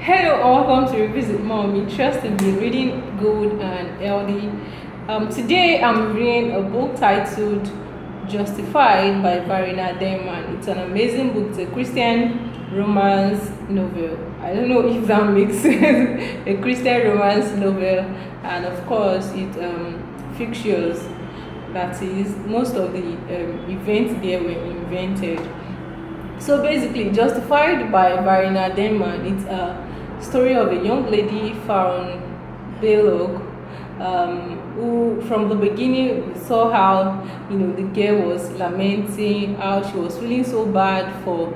Hello and welcome to ReviewswithMowunmi. Trust in be reading good and healthy. Today I'm reading a book titled Justified by Varina Denman. It's an amazing book. It's a Christian romance novel. I don't know if that makes sense. A Christian romance novel, and of course it features, that is, most of the events there were invented. So basically, Justified by Varina Denman, it's a story of a young lady, Fawn Blaylock, who from the beginning we saw how the girl was lamenting, how she was feeling so bad for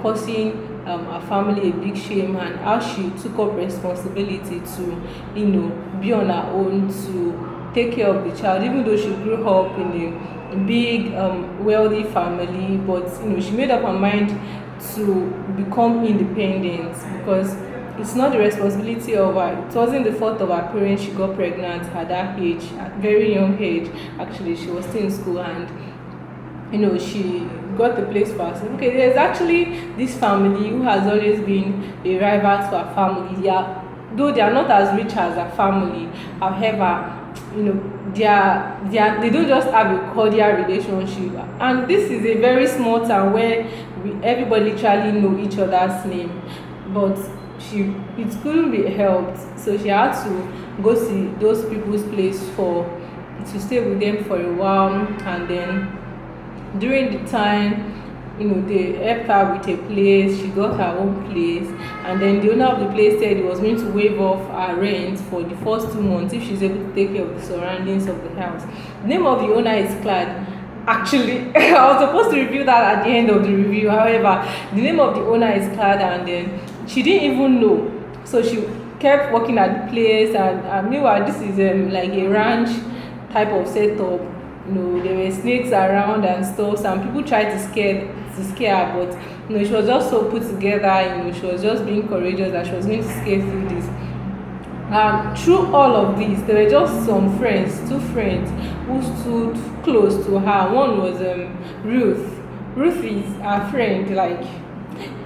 causing her family a big shame, and how she took up responsibility to be on her own to take care of the child, even though she grew up in a big wealthy family. But she made up her mind to become independent, because it's not the responsibility of her. It wasn't the fault of her parents. She got pregnant at that age, at very young age. Actually, she was still in school, and she got the place for herself. Okay, there's actually this family who has always been a rival to her family. Though they are not as rich as her family, however, they don't just have a cordial relationship. And this is a very small town where everybody literally know each other's name. But it couldn't be helped, so she had to go see those people's place to stay with them for a while. And then during the time, they helped her with a place. She got her own place, and then the owner of the place said he was going to waive off her rent for the first 2 months if she's able to take care of the surroundings of the house. The name of the owner is Clad. Actually, I was supposed to review that at the end of the review. However, the name of the owner is Clad, and then she didn't even know. So she kept working at the place, and meanwhile, this is like a ranch type of setup. There were snakes around and stuff. Some people tried to scare her, but she was just so put together. She was just being courageous that she was going to scale through this. Through all of this, there were just some friends, 2 friends, who stood close to her. One was Ruth. Ruth is her friend, like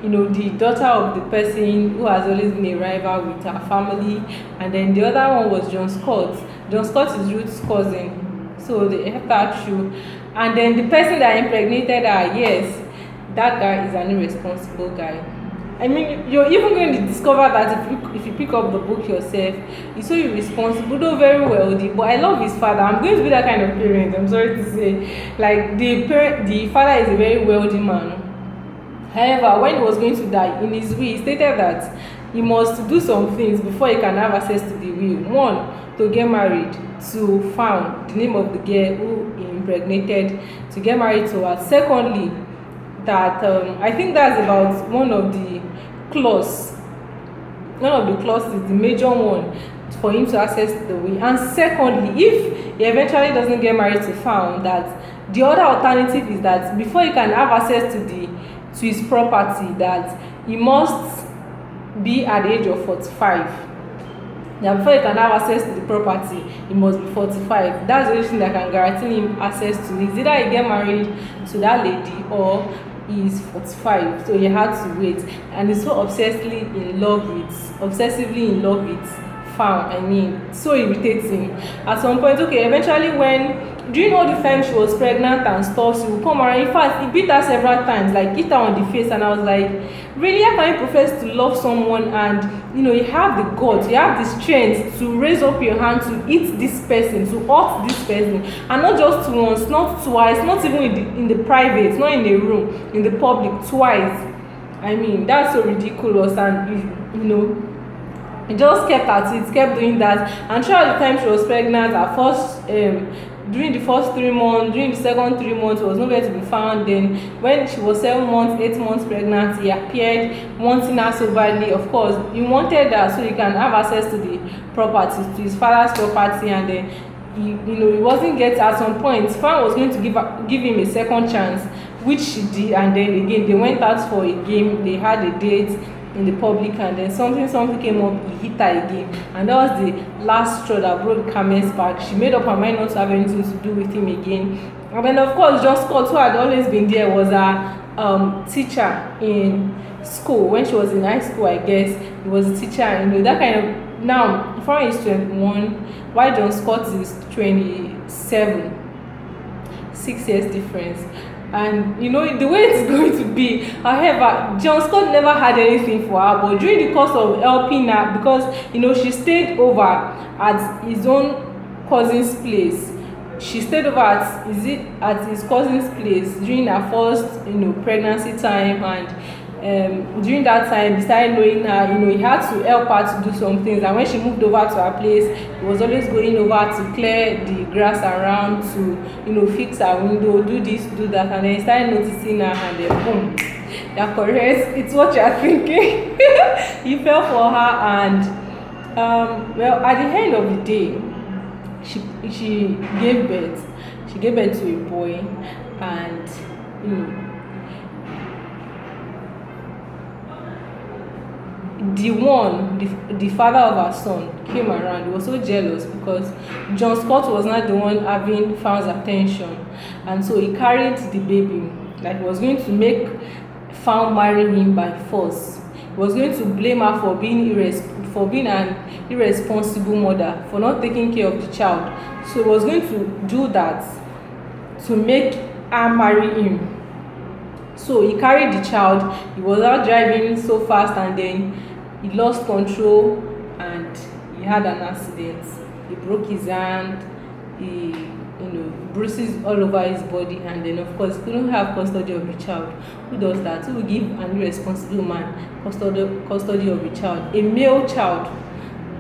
the daughter of the person who has always been a rival with her family. And then the other one was John Scott. John Scott is Ruth's cousin. So they helped her through. And then the person that impregnated her, yes, that guy is an irresponsible guy. I mean, you're even going to discover that if you pick up the book yourself. He's so irresponsible, though very wealthy. But I love his father. I'm going to be that kind of parent, I'm sorry to say. Like, the father is a very wealthy man. However, when he was going to die, in his will, he stated that he must do some things before he can have access to the will. One, to get married to Fawn, the name of the girl who he impregnated, to get married to her. Secondly, that I think that's about one of the clauses, the major one, for him to access the will. And secondly, if he eventually doesn't get married to Fawn, that the other alternative is that before he can have access to his property, that he must be at the age of 45. Now, before he can have access to the property, he must be 45. That's the only thing that can guarantee him access to it. It's either he get married to that lady or he is 45. So he had to wait. And he's so obsessively in love with Fawn. I mean, so irritating. At some point, okay, eventually during all the time she was pregnant and stuff, she would come around. In fact, he beat her several times, like hit her on the face. And I was like, really, how can you profess to love someone and you have the guts, you have the strength to raise up your hand to hit this person, to hurt this person, and not just once, not twice, not even in the private, not in the room, in the public, twice. I mean, that's so ridiculous. And he just kept at it, kept doing that. And throughout the time she was pregnant, during the first 3 months, during the second 3 months, he was nowhere to be found. Then when she was 7 months, 8 months pregnant, he appeared, wanting her so badly. Of course, he wanted her so he can have access to the property, to his father's property. And then he wasn't getting. At some point, Fawn was going to give him a second chance, which she did. And then again, they went out for a game. They had a date in the public, and then something came up. He hit her again, and that was the last straw that broke the camel's back. She made up her mind not to have anything to do with him again. And then of course John Scott, who had always been there, was a teacher in school when she was in high school. I guess he was a teacher, and that kind of. Now Fawn is 21, while John Scott is 27. 6 years difference. And the way it's going to be. However, John Scott never had anything for her, but during the course of helping her, because she stayed over at his own cousin's place. She stayed over at his cousin's place during her first pregnancy time, and during that time he started knowing her. He had to help her to do some things, and when she moved over to her place, he was always going over to clear the grass around, to fix her window, do this, do that, and then he started noticing her, and then boom, you're correct, it's what you're thinking. He fell for her, and well, at the end of the day, she gave birth. She gave birth to a boy, and the father of her son came around. He was so jealous because John Scott was not the one having Fawn's attention, and so he carried the baby, like he was going to make Fawn marry him by force. He was going to blame her for being an irresponsible mother, for not taking care of the child. So he was going to do that to make her marry him. So he carried the child. He was out driving so fast, and then he lost control and he had an accident. He broke his hand. He bruises all over his body, and then of course he couldn't have custody of the child. Who does that? Who will give an irresponsible man custody of a child, a male child?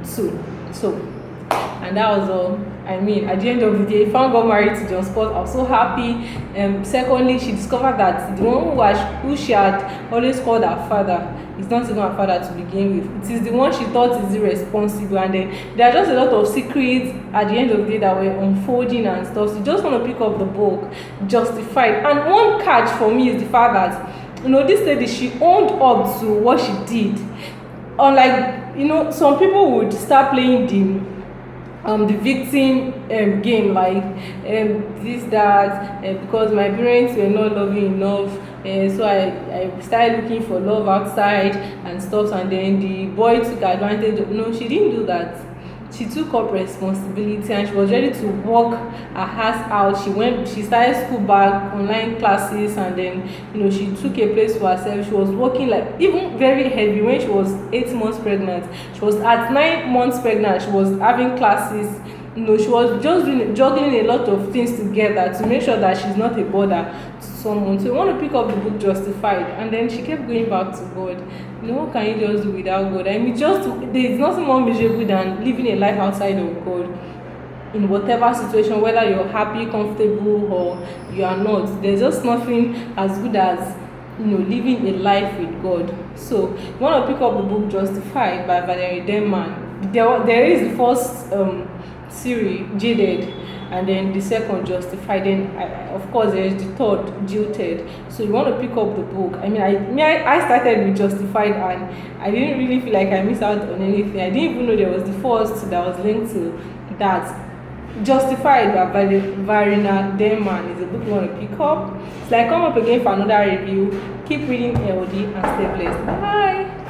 So and that was all. At the end of the day, Fawn got married to John Scott. I was so happy. Secondly, she discovered that the one who she had always called her father is not even her father to begin with. It is the one she thought is irresponsible, and then there are just a lot of secrets at the end of the day that were unfolding and stuff. So you just want to pick up the book, Justified. And one catch for me is the fact that this lady, she owned up to what she did. Unlike some people would start playing the victim game, like this, that, because my parents were not loving enough, so I started looking for love outside and stuff, and then the boy took advantage. No, she didn't do that. She took up responsibility, and she was ready to work her ass out. She started school back, online classes, and then she took a place for herself. She was working like even very heavy. When she was 8 months pregnant, she was at 9 months pregnant, she was having classes. She was just juggling a lot of things together to make sure that she's not a bother to someone. So you want to pick up the book Justified, and then she kept going back to God. What can you just do without God? There's nothing more miserable than living a life outside of God. In whatever situation, whether you're happy, comfortable, or you are not, there's just nothing as good as living a life with God. So you want to pick up the book Justified by Varina Denman. There is the first series, Jaded, and then the second, Justified. Then of course there is the third, Jilted. So you want to pick up the book. I started with Justified, and I didn't really feel like I missed out on anything. I didn't even know there was the first that was linked to that. Justified by Varina Denman is a book you want to pick up. So I come up again for another review. Keep reading LD and stay blessed. Bye.